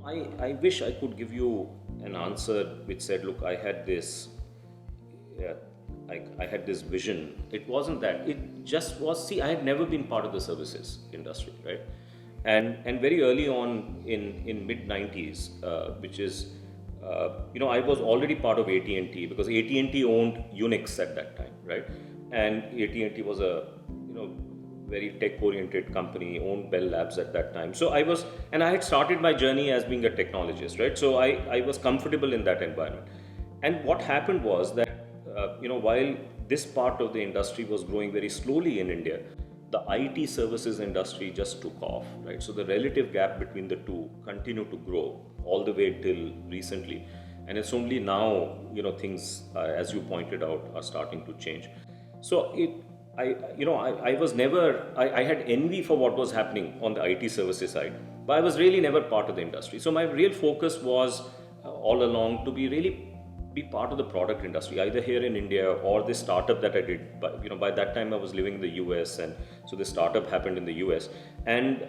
I wish I could give you an answer which said, look, I had this, uh, I had this vision. It wasn't that. It just was, see, I had never been part of the services industry, right? And very early on in mid 90s, which is, I was already part of AT&T because AT&T owned Unix at that time, right? And AT&T was a, you know, very tech-oriented company, owned Bell Labs at that time. So I had started my journey as being a technologist, right? So I was comfortable in that environment. And what happened was that, while this part of the industry was growing very slowly in India, the IT services industry just took off, right? So the relative gap between the two continued to grow all the way till recently. And it's only now, things, as you pointed out, are starting to change. So I was never, I had envy for what was happening on the IT services side, but I was really never part of the industry. So my real focus was all along to be part of the product industry, either here in India or the startup that I did. But by that time I was living in the US, and so the startup happened in the US. And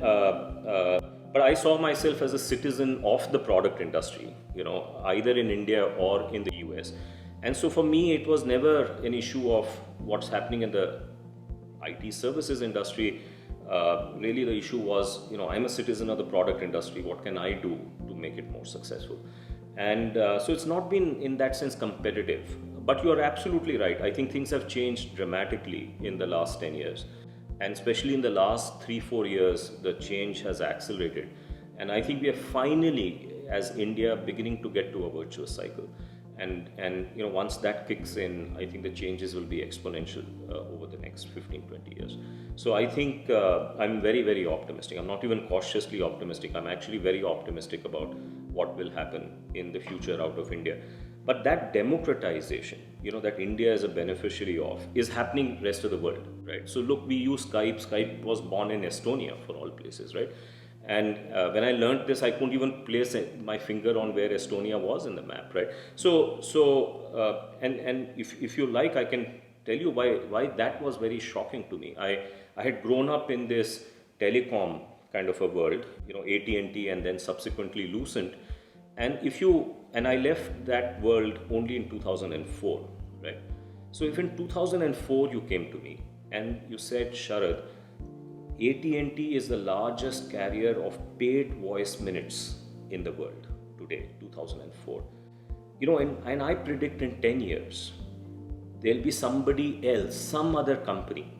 but I saw myself as a citizen of the product industry, either in India or in the US. And so for me, it was never an issue of what's happening in the IT services industry. Really, the issue was, I'm a citizen of the product industry. What can I do to make it more successful? And so it's not been in that sense competitive. But you are absolutely right. I think things have changed dramatically in the last 10 years. And especially in the last 3-4 years, the change has accelerated. And I think we are finally, as India, beginning to get to a virtuous cycle. And once that kicks in, I think the changes will be exponential over the next 15-20 years. So I think I'm very, very optimistic. I'm not even cautiously optimistic. I'm actually very optimistic about what will happen in the future out of India. But that democratization, that India is a beneficiary of, is happening rest of the world, right? So look, we use Skype. Skype was born in Estonia, for all places, right? And when I learned this, I couldn't even place my finger on where Estonia was in the map, right? And if you like, I can tell you why that was very shocking to me. I had grown up in this telecom kind of a world, AT&T and then subsequently Lucent. And I left that world only in 2004, right? So if in 2004 you came to me and you said, Sharad, AT&T is the largest carrier of paid voice minutes in the world today, 2004. And I predict in 10 years, there'll be somebody else, some other company,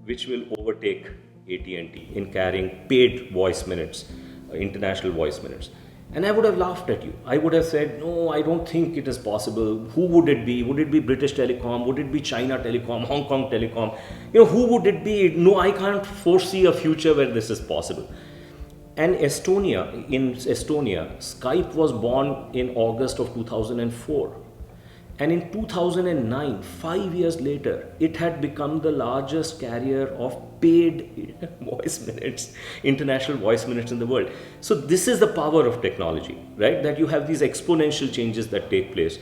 which will overtake AT&T in carrying paid voice minutes, international voice minutes. And I would have laughed at you. I would have said, no, I don't think it is possible. Who would it be? Would it be British Telecom? Would it be China Telecom, Hong Kong Telecom? Who would it be? No, I can't foresee a future where this is possible. And in Estonia, Skype was born in August of 2004. And in 2009, 5 years later, it had become the largest carrier of paid voice minutes, international voice minutes in the world. So this is the power of technology, right? That you have these exponential changes that take place.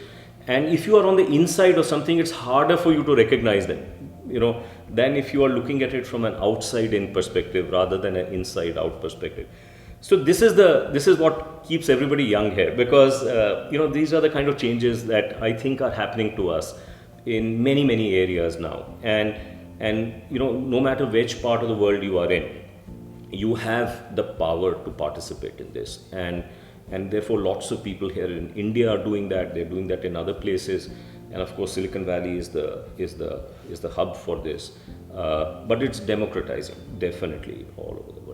And if you are on the inside of something, it's harder for you to recognize them, than if you are looking at it from an outside in perspective rather than an inside out perspective. So this is what keeps everybody young here, because these are the kind of changes that I think are happening to us in many areas now, and no matter which part of the world you are in, you have the power to participate in this, and therefore lots of people here in India are doing that. They're doing that in other places, and of course Silicon Valley is the hub for this, but it's democratizing definitely all over the world.